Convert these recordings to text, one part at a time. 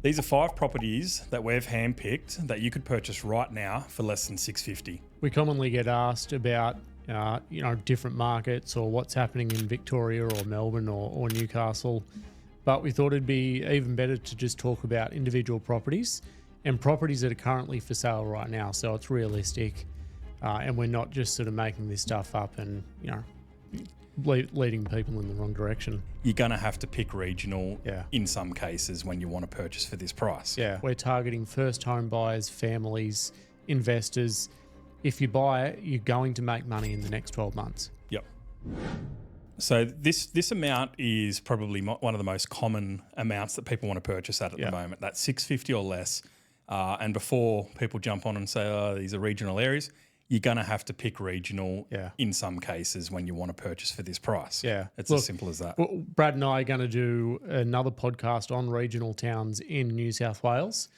These are 5 properties that we've handpicked that you could purchase right now for less than $650. We commonly get asked about, different markets or what's happening in Victoria or Melbourne or Newcastle, but we thought it'd be even better to just talk about individual properties and properties that are currently for sale right now, so it's realistic, and we're not just sort of making this stuff up and leading people in the wrong direction. You're going to have to pick regional Yeah. in some cases when you want to purchase for this price. Yeah, we're targeting first home buyers, families, investors. If you buy it, you're going to make money in the next 12 months. Yep. So this amount is probably one of the most common amounts that people want to purchase at the moment. That's $650 or less. And before people jump on and say, oh, these are regional areas, you're going to have to pick regional in some cases when you want to purchase for this price. Yeah. It's as simple as that. Well, Brad and I are going to do another podcast on regional towns in New South Wales.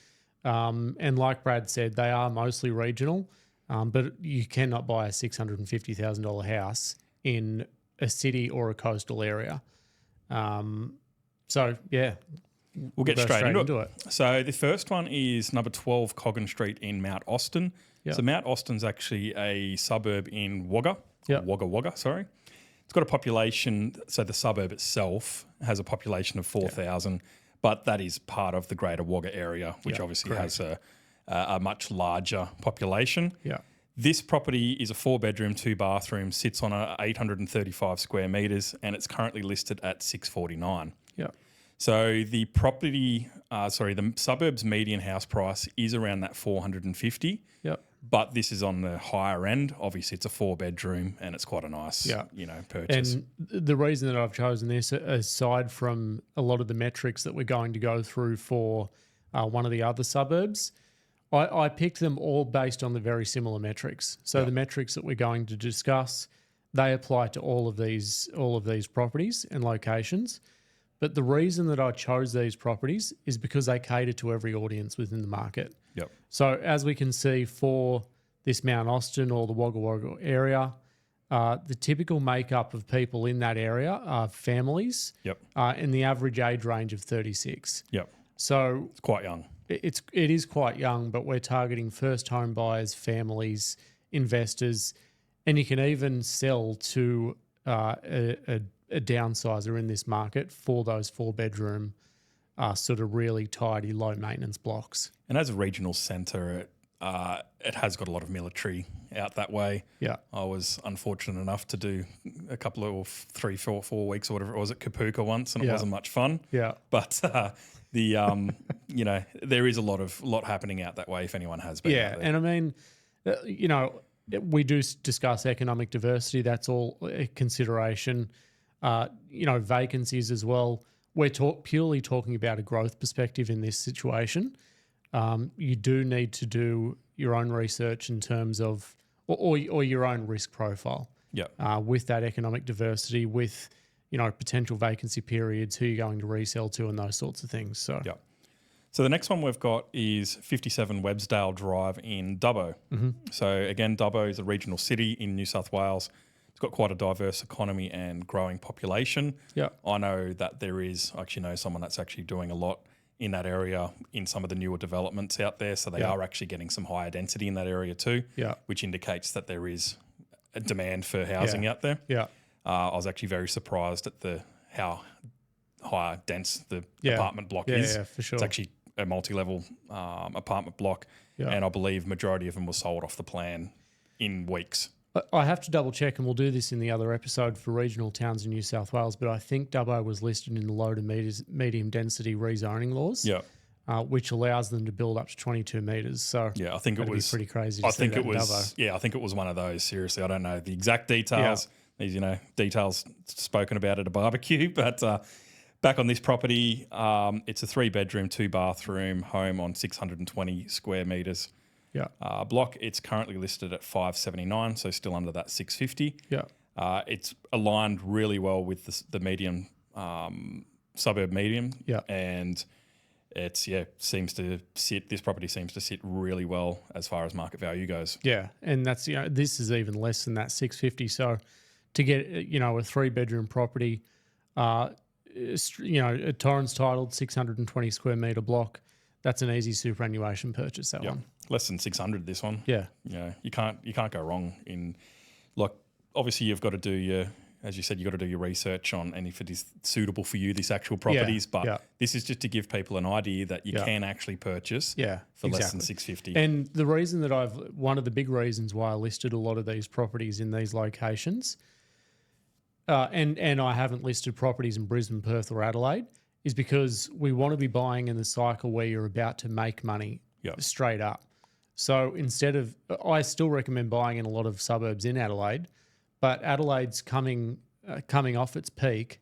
And like Brad said, they are mostly regional, but you cannot buy a $650,000 house in a city or a coastal area. We'll get go straight into it. So the first one is number 12 Coggan Street in Mount Austin. Yep. So Mount Austin's actually a suburb in Wagga. Wagga, sorry. It's got a population, so the suburb itself has a population of 4,000, but that is part of the greater Wagga area, which obviously has a much larger population. Yeah. This property is a 4-bedroom, 2-bathroom, sits on 835 square metres, and it's currently listed at $649. Yeah. So the the suburb's median house price is around that $450. Yep. But this is on the higher end. Obviously, it's a 4-bedroom and it's quite a nice, purchase. And the reason that I've chosen this, aside from a lot of the metrics that we're going to go through for one of the other suburbs, I picked them all based on the very similar metrics. So the metrics that we're going to discuss, they apply to all of these properties and locations. But the reason that I chose these properties is because they cater to every audience within the market. Yep. So as we can see for this Mount Austin or the Wagga Wagga area, the typical makeup of people in that area are families. Yep. In the average age range of 36. Yep. So it's quite young. It is quite young, but we're targeting first home buyers, families, investors, and you can even sell to a downsizer in this market for those 4-bedroom sort of really tidy, low maintenance blocks. And as a regional centre, it has got a lot of military out that way. Yeah. I was unfortunate enough to do a couple of 3, 4 weeks or whatever it was at Kapuka once, and it wasn't much fun. Yeah. But there is a lot happening out that way if anyone has been out there. And I mean, we do discuss economic diversity. That's all a consideration. Vacancies as well. We're purely talking about a growth perspective in this situation. You do need to do your own research in terms of, or your own risk profile. Yeah. With that economic diversity, with potential vacancy periods, who you're going to resell to, and those sorts of things. So. Yeah. So the next one we've got is 57 Websdale Drive in Dubbo. Mm-hmm. So again, Dubbo is a regional city in New South Wales. It's got quite a diverse economy and growing population. Yeah. I know that I actually know someone that's actually doing a lot in that area in some of the newer developments out there. So they are actually getting some higher density in that area too, which indicates that there is a demand for housing out there. Yeah. I was actually very surprised at how high dense the apartment block is. Yeah, for sure. It's actually a multi-level apartment block, and I believe majority of them were sold off the plan in weeks. I have to double check, and we'll do this in the other episode for regional towns in New South Wales, but I think Dubbo was listed in the low to medium density rezoning laws, which allows them to build up to 22 metres. So I think it was pretty crazy. I think it was one of those. Seriously, I don't know the exact details. These details spoken about at a barbecue, but back on this property, it's a 3-bedroom, 2-bathroom home on 620 square metres. Yeah. Block. It's currently listed at $579, so still under that $650. Yeah. It's aligned really well with the medium, suburb medium. Yeah. And it's seems to sit. This property seems to sit really well as far as market value goes. Yeah, and that's this is even less than that $650. So to get a 3-bedroom property, a Torrens titled 620 square metre block. That's an easy superannuation purchase, that one. Less than 600 this one. Yeah. You can't go wrong in, like, obviously you've got to do your, as you said, you've got to do your research on and if it is suitable for you, this actual properties. But this is just to give people an idea that you can actually purchase for less than 650. And the reason that one of the big reasons why I listed a lot of these properties in these locations, and I haven't listed properties in Brisbane, Perth or Adelaide, is because we want to be buying in the cycle where you're about to make money straight up. So I still recommend buying in a lot of suburbs in Adelaide, but Adelaide's coming off its peak,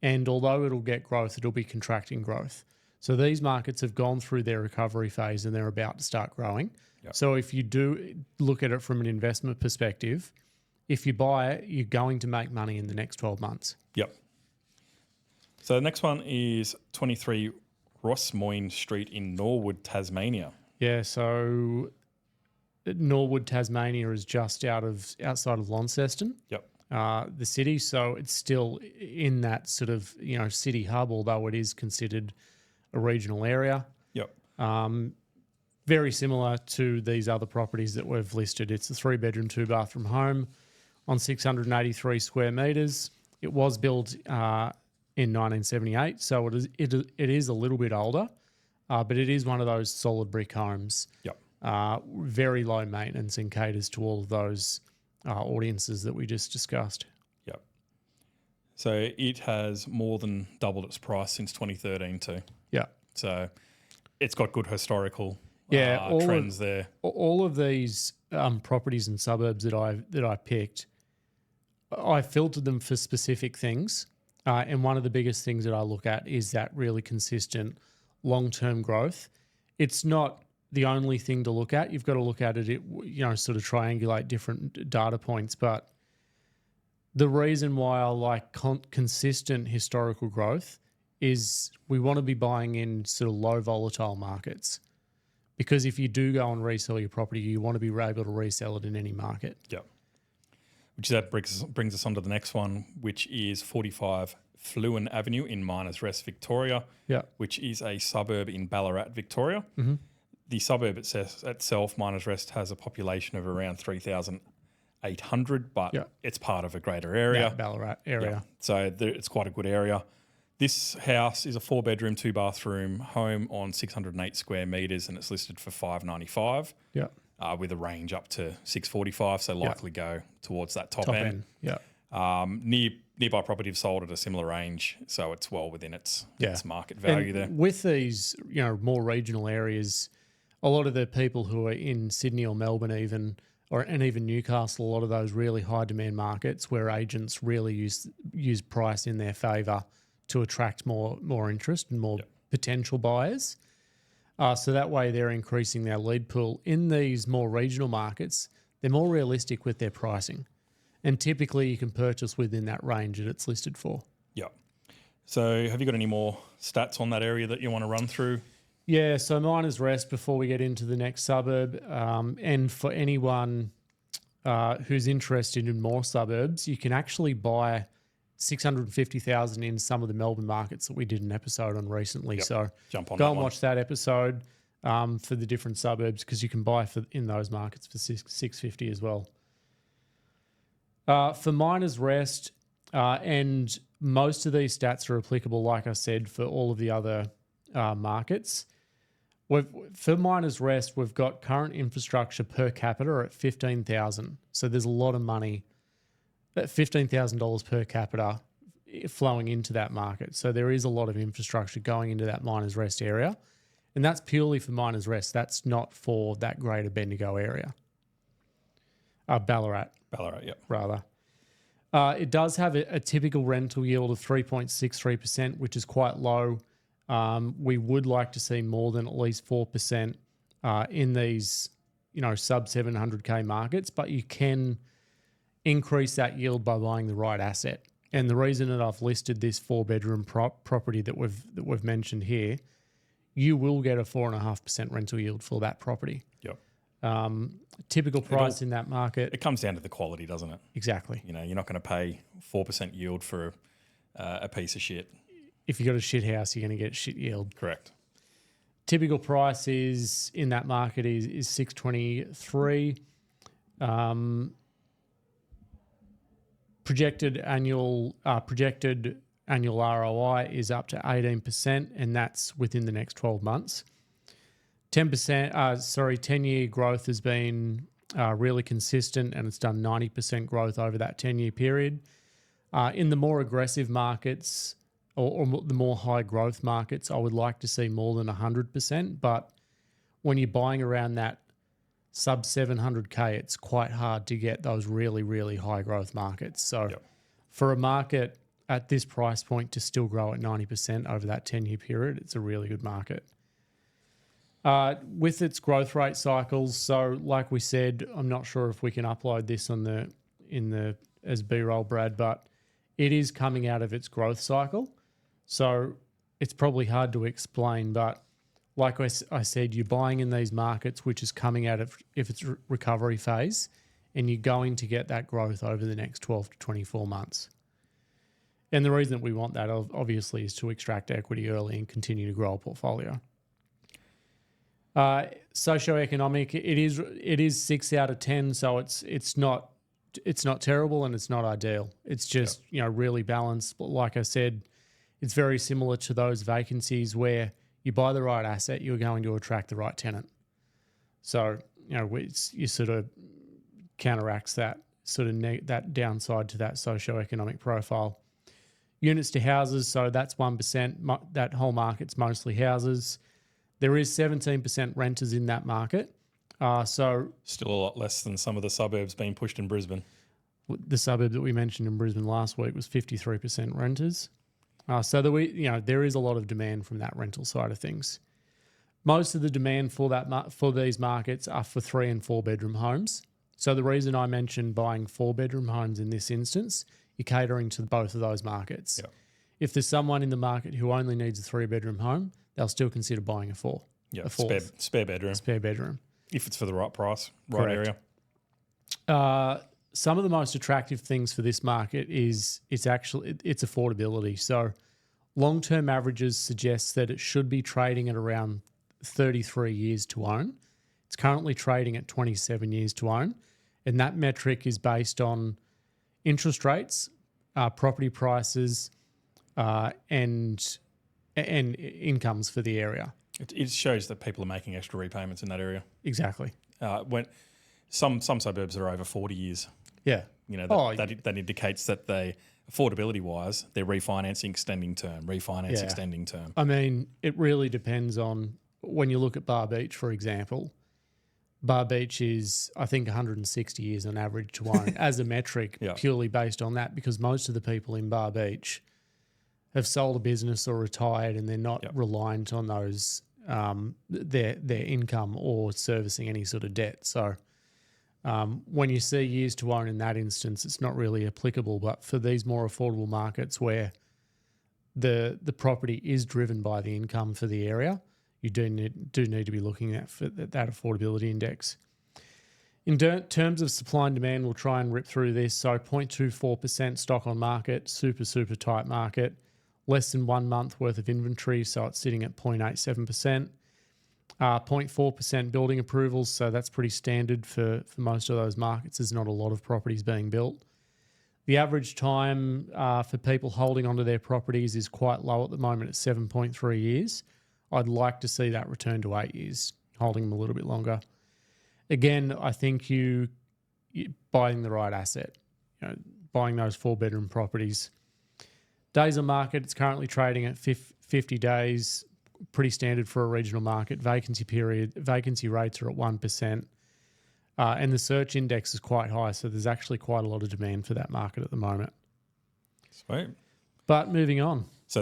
and although it'll get growth, it'll be contracting growth. So these markets have gone through their recovery phase and they're about to start growing. Yep. So if you do look at it from an investment perspective, if you buy it, you're going to make money in the next 12 months. Yep. So the next one is 23 Rossmoyne Street in Norwood, Tasmania. Yeah, so Norwood, Tasmania is just outside of Launceston. Yep. The city, so it's still in that sort of, city hub, although it is considered a regional area. Yep. Very similar to these other properties that we've listed. It's a 3-bedroom, 2-bathroom home on 683 square metres. It was built in 1978, so it is a little bit older, but it is one of those solid brick homes. Yep. Very low maintenance and caters to all of those audiences that we just discussed. Yep. So it has more than doubled its price since 2013 too. Yeah. So it's got good historical trends there. All of these properties and suburbs that I picked, I filtered them for specific things. And one of the biggest things that I look at is that really consistent long-term growth. It's not the only thing to look at. You've got to look at it, sort of triangulate different data points. But the reason why I like consistent historical growth is we want to be buying in sort of low volatile markets. Because if you do go and resell your property, you want to be able to resell it in any market. Yeah. Which that brings us on to the next one, which is 45 Fluin Avenue in Miners Rest, Victoria, which is a suburb in Ballarat, Victoria. Mm-hmm. The suburb itself, Miners Rest, has a population of around 3,800, but it's part of a greater area. Yeah, Ballarat area. Yeah. So it's quite a good area. This house is a 4-bedroom, 2-bathroom home on 608 square metres, and it's listed for $595. Yeah. With a range up to $645, so likely go towards that top end. Yeah. Nearby property have sold at a similar range, so it's well within its market value there. With these, more regional areas, a lot of the people who are in Sydney or Melbourne and even Newcastle, a lot of those really high demand markets where agents really use price in their favour to attract more interest and more potential buyers. So that way they're increasing their lead pool. In these more regional markets, they're more realistic with their pricing. And typically you can purchase within that range that it's listed for. Yeah. So have you got any more stats on that area that you want to run through? Yeah, so Miners Rest before we get into the next suburb. And for anyone who's interested in more suburbs, you can actually buy 650,000 in some of the Melbourne markets that we did an episode on recently. So go and watch that episode for the different suburbs because you can buy in those markets for 650 as well. For Miners Rest, and most of these stats are applicable, like I said, for all of the other markets. For Miners Rest, we've got current infrastructure per capita at $15,000. So there's a lot of money, $15,000 per capita flowing into that market. So there is a lot of infrastructure going into that Miners Rest area. And that's purely for Miners Rest. That's not for that greater Bendigo area. Ballarat. Ballarat, yeah. Rather. It does have a typical rental yield of 3.63%, which is quite low. We would like to see more than at least 4% in these, sub 700K markets, but you can increase that yield by buying the right asset. And the reason that I've listed this 4-bedroom property that we've mentioned here, you will get a 4.5% rental yield for that property. Yep. Typical price in that market. It comes down to the quality, doesn't it? Exactly. You're not going to pay 4% yield for a piece of shit. If you got a shit house, you're going to get shit yield. Correct. Typical price is in that market is 623. Projected annual ROI is up to 18%, and that's within the next 12 months. 10-year growth has been really consistent, and it's done 90% growth over that 10-year period. In the more aggressive markets or the more high growth markets, I would like to see more than 100%. But when you're buying around that sub 700K, it's quite hard to get those really, really high growth markets. So for a market at this price point to still grow at 90% over that 10-year period, it's a really good market. With its growth rate cycles, so like we said, I'm not sure if we can upload this as B-roll, Brad, but it is coming out of its growth cycle. So it's probably hard to explain, but like I said, you're buying in these markets, which is coming out of its recovery phase, and you're going to get that growth over the next 12 to 24 months. And the reason that we want that, obviously, is to extract equity early and continue to grow a portfolio. Socio-economic, it is 6 out of 10, so it's not terrible and it's not ideal. It's just really balanced. But like I said, it's very similar to those vacancies where you buy the right asset, you're going to attract the right tenant. So you sort of counteracts that sort of that downside to that socio-economic profile. Units to houses, so that's 1%. That whole market's mostly houses. There is 17% renters in that market. So still a lot less than some of the suburbs being pushed in Brisbane. The suburb that we mentioned in Brisbane last week was 53% renters. So there is a lot of demand from that rental side of things. Most of the demand for these markets are for 3 and 4 bedroom homes. So the reason I mentioned buying 4 bedroom homes in this instance, you're catering to both of those markets. Yeah. If there's someone in the market who only needs a 3 bedroom home, they'll still consider buying a 4. Yeah, spare bedroom. Spare bedroom. If it's for the right price, right Correct. Area. Some of the most attractive things for this market is it's affordability. So long-term averages suggest that it should be trading at around 33 years to own. It's currently trading at 27 years to own, and that metric is based on interest rates, property prices, and incomes for the area. It shows that people are making extra repayments in that area. Exactly. When some suburbs are over 40 years. Yeah. That indicates that affordability-wise, they're refinancing extending term, extending term. I mean, it really depends on when you look at Bar Beach, for example. Bar Beach is, I think, 160 years on average to own as a metric, purely based on that, because most of the people in Bar Beach have sold a business or retired, and they're not reliant on those their income or servicing any sort of debt. So when you see years to own in that instance, it's not really applicable. But for these more affordable markets where the property is driven by the income for the area, you do need to be looking at that affordability index. In terms of supply and demand, we'll try and rip through this. So 0.24% stock on market, super tight market. Less than 1 month worth of inventory, so it's sitting at 0.87%. 0.4% building approvals, so that's pretty standard for most of those markets. There's not a lot of properties being built. The average time for people holding onto their properties is quite low at the moment at 7.3 years. I'd like to see that return to 8 years, holding them a little bit longer. Again, I think you buying the right asset, buying those 4-bedroom properties. Days on market, it's currently trading at 50 days, pretty standard for a regional market. Vacancy rates are at 1%. And the search index is quite high, so there's actually quite a lot of demand for that market at the moment. Sweet. But moving on. So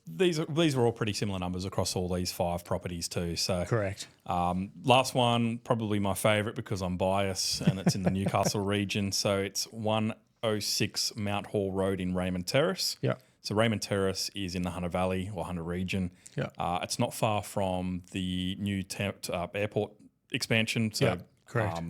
these are all pretty similar numbers across all these 5 properties too. So correct. Last one, probably my favourite because I'm biased, and it's in the Newcastle region. So it's 106 Mount Hall Road in Raymond Terrace. Yeah. So Raymond Terrace is in the Hunter Valley or Hunter region. Yeah. It's not far from the new airport expansion. So correct.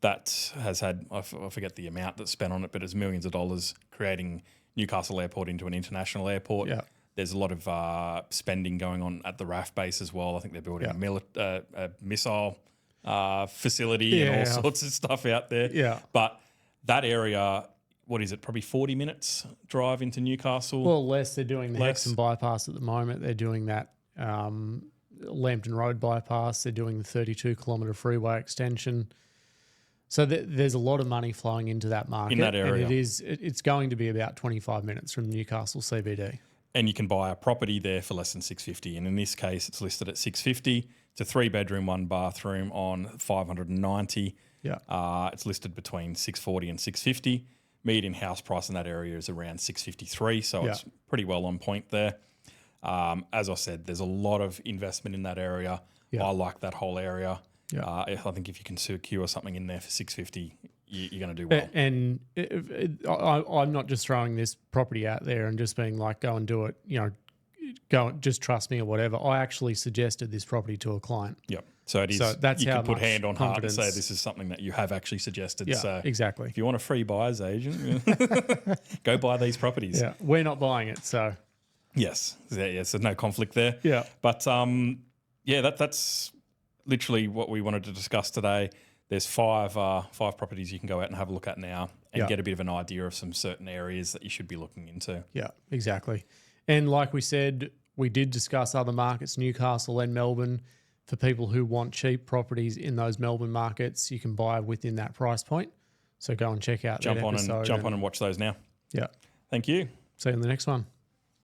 That has had, I forget the amount that's spent on it, but it's millions of dollars creating Newcastle Airport into an international airport. Yeah. There's a lot of spending going on at the RAF base as well. I think they're building a missile facility and all sorts of stuff out there. Yeah. But that area, what is it, probably 40 minutes drive into Newcastle? Well, less. They're doing the Hexham bypass at the moment. They're doing that Lambton Road bypass. They're doing the 32-kilometre freeway extension. So there's a lot of money flowing into that market. In that area. And it's going to be about 25 minutes from Newcastle CBD. And you can buy a property there for less than $650. And in this case, it's listed at $650. It's a 3-bedroom, 1-bathroom on $590. Yeah. It's listed between $640 and $650. Median house price in that area is around $653. So it's pretty well on point there. As I said, there's a lot of investment in that area. I like that whole area. Yeah. I think if you can secure something in there for $650, you're going to do well. And I'm not just throwing this property out there and just being like, go and do it, go just trust me or whatever. I actually suggested this property to a client. Yep. So it is. So that's you how can put hand on heart and confidence. say this is something that you have actually suggested. Yeah, so exactly. If you want a free buyer's agent, go buy these properties. Yeah, we're not buying it, so yes, there's no conflict there. Yeah, but that's literally what we wanted to discuss today. There's five properties you can go out and have a look at now and get a bit of an idea of some certain areas that you should be looking into. Yeah, exactly. And like we said, we did discuss other markets, Newcastle and Melbourne. For people who want cheap properties in those Melbourne markets, you can buy within that price point. So go and check out that episode. Jump on and watch those now. Yeah. Thank you. See you in the next one.